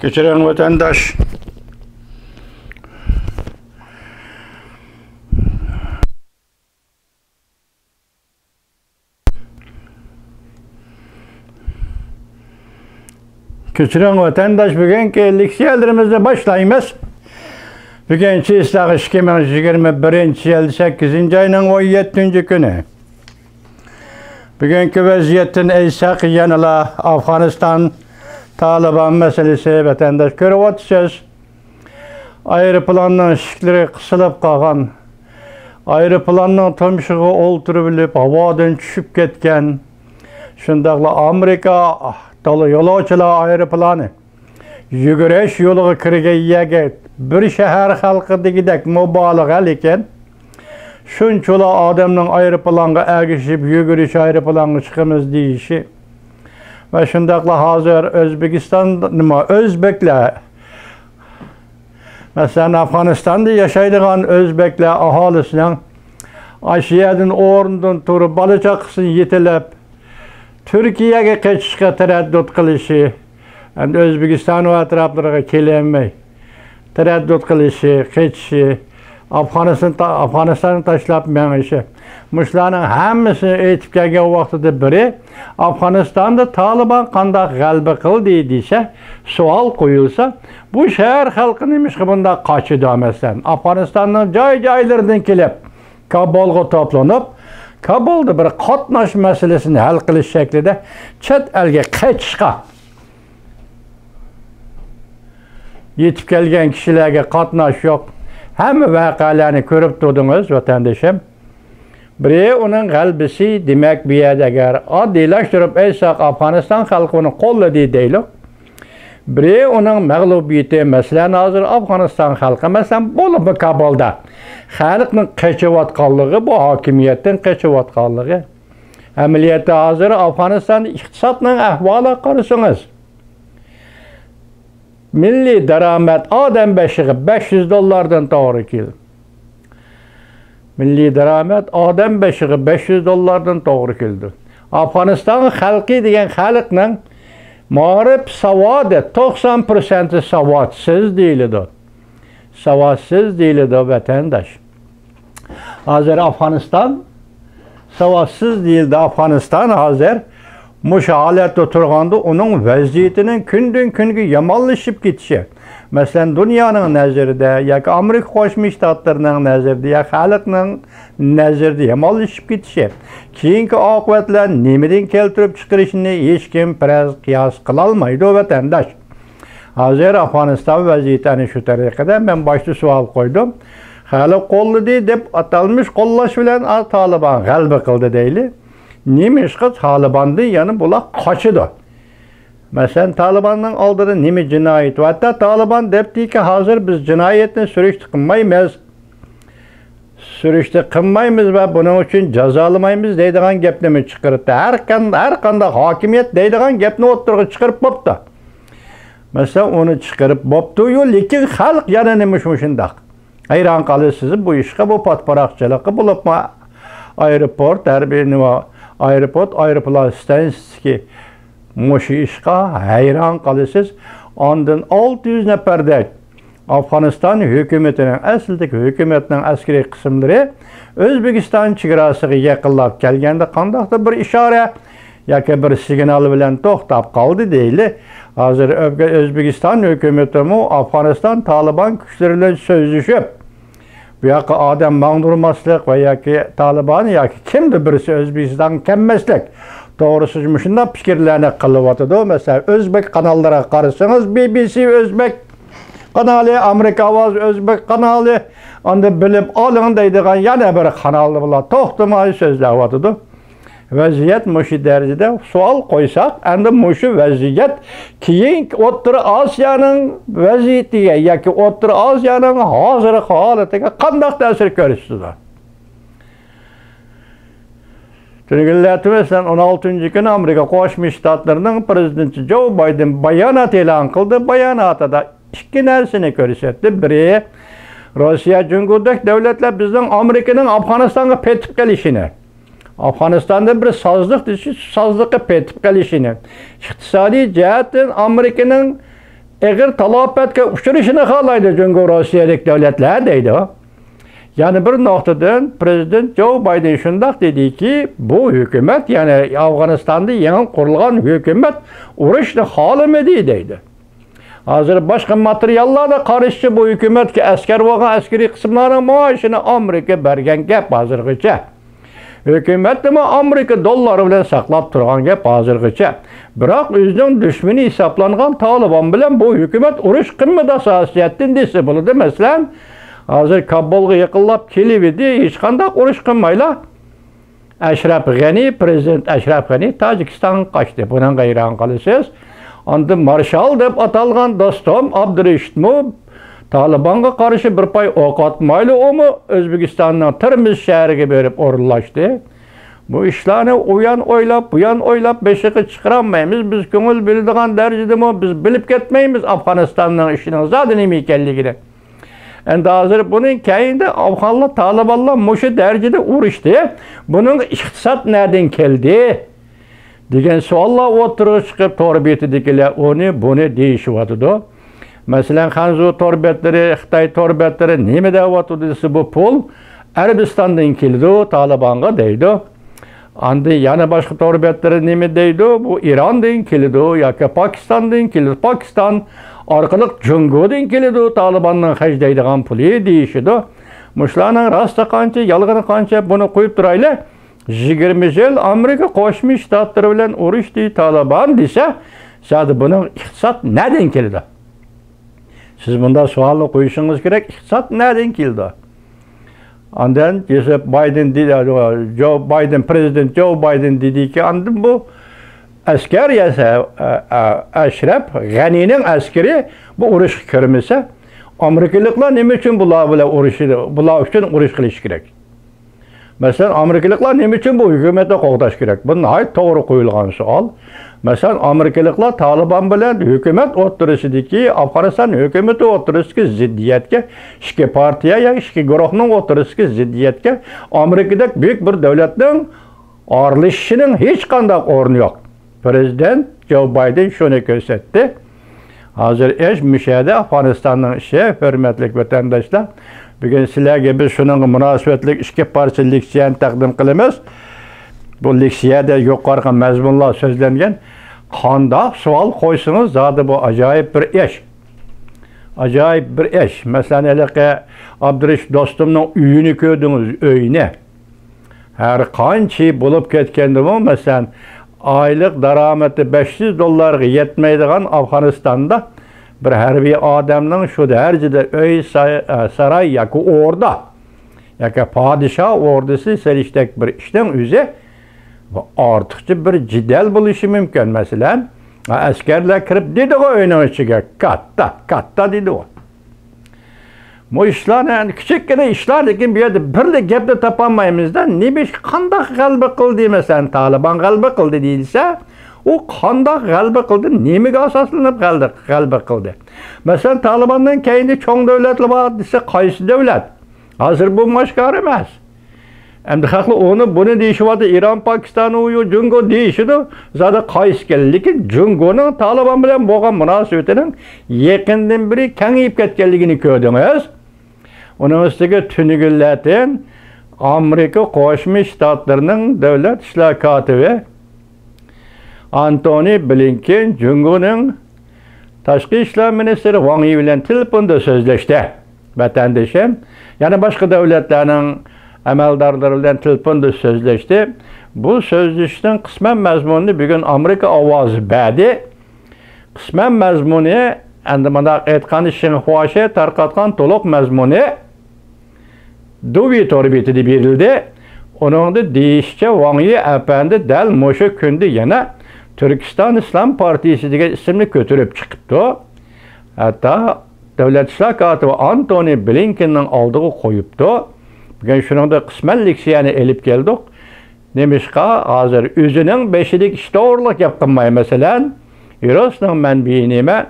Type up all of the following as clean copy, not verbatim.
Geçiren vatandaş. Geçiren vatandaş bugünkü leksiyalarımızda başlayımız. Bugünkü İslah 2021 yıl 8. ayının 17. günü. Bugünkü vaziyetin eysak yanıla Afganistan Taliban meselesi vatandaş görüp oturacağız. Aeroplanın ışıkları kısılıp kalgan, aeroplanın tümşüğü oltırıp havadan düşüp ketken, şundakla Amerika dolu yolcular aeroplanı yügüreş yolu kirgeyege bir şehir halkı digidek mübalağalı iken, şunçula adamın aeroplanına ergişip yügüreş aeroplanına çıkımız deyişi ve şundakla hazır Özbekler mesela Afganistan'da yaşaydığın Özbekler ahalisinin Aşiyadan orundan turup balıçakısını yetilip Türkiye'ye geçişe tereddüt kılışı yani Özbekistan ve etraflarına kelenmey tereddüt kılışı, geçişi Afganistan'ı taşlap menişi. Muşlarının hemmisini etip gelgen vaxtıda biri Afganistan'da Taliban kandak galbi kıl dediyse sual koyulsa bu şehir halkıymış ki bunda kaçı demezsen. Afganistan'ın caylarından kelip Kabul'a toplanıp Kabul'da bir katnaş meselesini hal kılış şeklinde chet elge kaçışka yetip gelgen kişilerge katnaş yok. Hem vakalarını görüp durdunuz vatandaşım. Biri onun kalbisi demek bir yerde eğer adilaştırıp eysak Afganistan halkını kolladığı değil. Biri onun mağlubiyeti mesela hazır Afganistan halkı mesela bolu Kabul'da. Halkın kaçıvatkallığı bu hakimiyetin kaçıvatkallığı. Ameliyatı hazır Afganistan iktisatının ahvalı karısınız. Milli daramet adam beşiği $500'dan doğru keldi. Milli daramet adam beşiği $500'dan doğru keldi. Afganistan halkı degan halkning ma'rif savodi 90% savodsız deyiladi. Savodsız deyiladi vatandaş. Hazır Afganistan savodsız deyildi. Afganistan hazır muş halatda turganda onun vaziyetinin günden günge yamanlaşıp gitişi. Mesela dünyanın nazarında yoki Amerika Qo'shma Shtatlarining nazarida yoki xalqning nazarida yamanlaşıp gitişi. Keyingi oqibatlar nimadan keltirib chiqarishini hech kim qiyos qila olmaydi vatandaş. Hozir Afg'oniston vaziyatini shu tariqada men boshda savol qo'ydim. Xalq qo'lladi deb atalmish qo'llash bilan Taliban g'alaba qildi deyli. Neymiş kız Taliban'da yani bular kaçıdı. Mesela Taliban'ın aldığı nemi cinayet var. Hatta Taliban depti ki hazır biz cinayetini sürüştü kılmayız. Sürüştü kılmayız ve bunun için cezalamayız deydiğen gepni çıkarttı. Her kanda hakimiyet deydiğen gepni oturup çıkarıp boptu. Mesela onu çıkarıp boptu yo lekin halk yana nemişmişindak. Hayran kalıyorsunuz bu işe bu patparakçılığı bulup aeroport her birini aeroplan stansiyasi muşu işqa hayran kalısız. Ondan 600 neferde Afganistan hükümetinin aslidagi hükümetinin askeri kısımları Özbekistan chegarasiga yaqinlab kelganda qandaqdir bir ishora yoki bir signal bilan to'xtab qoldi deyli. Hozir Özbekistan hükümeti Afganistan Taliban kuchlari bilan so'zlashib bu yoqqa odam mağdurmaslik va yoki Taliban yoki kimdir birisi O'zbekiston kelmaslik to'g'risi shunday fikrlarni qilyotidi. Mesela O'zbek kanallara qarasangiz BBC O'zbek kanalı, Amerika Ovoz O'zbek kanalı, onda bilib oling deydigan yana bir kanalni bilan to'xtamay so'zlayotidi. Vaziyat mushu darajada savol qo'ysak, endi mushu vaziyat keyin O'rta Osiyoning vaziyatiga yoki O'rta Osiyoning hozirgi holatiga qanday ta'sir ko'rsatadi? Mesela 16. günü Amerika Qo'shma Shtatlarining prezidenti Joe Biden bayonot e'lon qildi. Bayonotida ikki narsani ko'rsatdi. Biri Rossiya Cumhuriyeti davlatlar bizning Amerikaning Afg'onistonga petib kelishini, Afg'onistonda bir sozliqqa petib kelishini, iqtisodiy jihatdan Amerikaning ağır talafetke uçuruşunu xalaydı Cumhur Rossiyalik devletler deydi o. Yani bir noktadan Prezident Joe Biden şundak dedi ki bu hükümet yani Afganistan'da yeni kurulan hükümet uğraşını halimedi deydi. Hazır başka materyallarda karıştı bu hükümet ki asker ve askeri kısımların maaşını Amerika bergen gap hazırgıca. Hükümet de mi Amerika doları bilen saklap turgan gap hazırgıca. Bırak özünün düşmeni hesaplangan Taliban bilen bu hükümet uruş kımmıda hassasiyettin dese buludu mesela. Hazır Kabul'ga yıkıllap kelibidi, hiç kandak uruş kılmayla Ashraf Ghani, Prezident Ashraf Ghani Tacikistan'a kaçtı. Bunun gayran kalısız. Andı Marshall dep atalgan dostum Abdurreşitmi Taliban'a karşı bir pay ok atmayla o mu Özbekistan'dan Tirmiz şehriga berip orunlaştı. Bu işlerini uyan oylap, buyan oylap beşiği çıkaramayız. Biz köngül bildiğin derecede mi biz bilip ketmeyimiz Afganistan'ın işinin zaten emekelligini. Endi hazır bunun kayında Afganlar Talibanlar muşu derecede uğraştı. Bunun iktisat nereden geldi? Degan savollar o'tirib chiqib torbetidagilar onu bunu deyishyapti. Masalan, Xanzu torbetlari, Xitoy torbetlari nima deyapti desa bu pul Arabistondan keldi, Taliban'a deydi. Endi yana boshqa torbetlari nima deydi? Bu Irondan keldi yoki Pokistondan keldi. Pokiston orqali Jungodan keldi, Talibanning hajlaydigan puli deyishdi. Mushlarning rosti qancha, yolg'oni qancha buni qo'yib turaylik. 20 yıl Amerika Qo'shma Shtatlari bilan urushdi Taliban desa, zaten bunun iqtisod nereden keldi? Siz bunda savolni qo'yishingiz kerak, iqtisod nereden keldi? Ondan Joseph Biden dedi, Joe Biden, Prezident Joe Biden dedi ki, andım bu asker yasa Ashraf Ghani'nin askeri bu urush kirmese, Amerikaliklar nima uchun bular bilan urushdi? Bular uchun urush qilish kerak. Mesela Amerikalıklar ne için bu hükümete qo'g'dash kerak? Bu nihoyat to'g'ri qo'yilgan savol. Mesela Amerikalıklar Taliban bilan hükümet o'tirisidagi Afg'oniston hükümeti o'tirisidagi ziddiyatga, ikki partiya ya ikki guruhning o'tirisidagi ziddiyatga Amerikada büyük bir davlatning aralashishining hech qanday o'rni yo'q. Prezident Joe Biden shuni ko'rsatdi. Hozir ish mishada Afg'onistonning ishi, hurmatli vatandoshlar. Bugün sizlerge biz şunun münasebetlik iki parça leksiyani taqdim qilamiz. Bu leksiyada yuqorqi mazmunlar so'zlangan. Qanday savol qo'ysangiz, zaten bu ajoyib bir ish. Ajoyib bir ish. Masalan, elaqa Abdurresh dostumning uyini ko'rdingiz, uyini. Har qancha bo'lib ketgandimi, masalan, oylik daromadi $500 yetmaydigan Afg'onistonda bir harbiy odamning shu darajada uy saray yoki o'rda yoki podshoh o'rdasi selishdek bir ishning o'zi ortiqcha bir jidal bo'lishi mumkin. Masalan, askarlar kirib dedi uyning ichiga katta dedi u. Bu ishlarni kichikgina ishlar, lekin bu yerda birla gapni topolmaymizda. Nima ish qanday g'alaba qildi, masalan, Taliban g'alaba qildi deyilsa, o qanday g'alaba qildi, nimaga asoslanib g'alaba qildi? Masalan, Talibandan keyingi cho'ng davlatlar bor desa, qaysi davlat? Hozir bu mashkor emas. Endi xalqlar onu buni deyishyapti, Iron, Pokiston, Jungo deyishdi. Zada qaysi keldi? Lekin Jungoning Taliban bilan bo'lgan munosabatining yaqindan biri kengayib ketganligini ko'rdingiz. Uning ustiga tunugunlardan Amerika Qo'shma Shtatlarining davlat ishlar kotibi Antony Blinken Jungoning tashqi ishlar ministri Wang Yi bilan telefonda so'zlashdi. Vatandoshim, yana boshqa davlatlarning amaldorlari bilan telefonda so'zlashdi. Bu so'zlashishning qisman mazmunini bugun Amerika ovozi berdi. Qisman mazmuni endi mana aytgan Shinhuashi tarqatgan to'liq mazmuni Duvi torbetida berildi. Uningda deyishicha Wang Yi apandi dal mushu kunda yana Türkistan İslam Partisi degan ismni ko'tarib chiqibdi. Hatta davlat ishlar kotibi Antony Blinkenning oldiga qo'yibdi. Bugun shuningda qisman leksiyani elib keldik. Nemishqa hozir o'zining beshilik ishto'rlik gap qilmay, masalan, Eurosning manbai nima,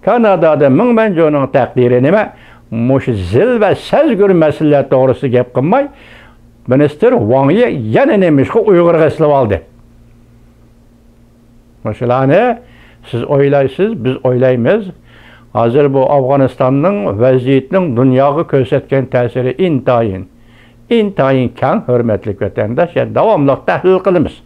Kanadada Mingmanjoning taqdiri nima, mush zil va sazgur masalalar to'g'risida gap qilmay, ministr Wang Yi yana nemishqa Uyg'urga islab oldi. Mesela siz oylaysiz, biz oylaymiz. Hazır bu Afganistanның vəziyyətinin dünyaga göstərən təsiri intayin kən, hörmətli vətəndaş, davamlıq təhlil qılımız.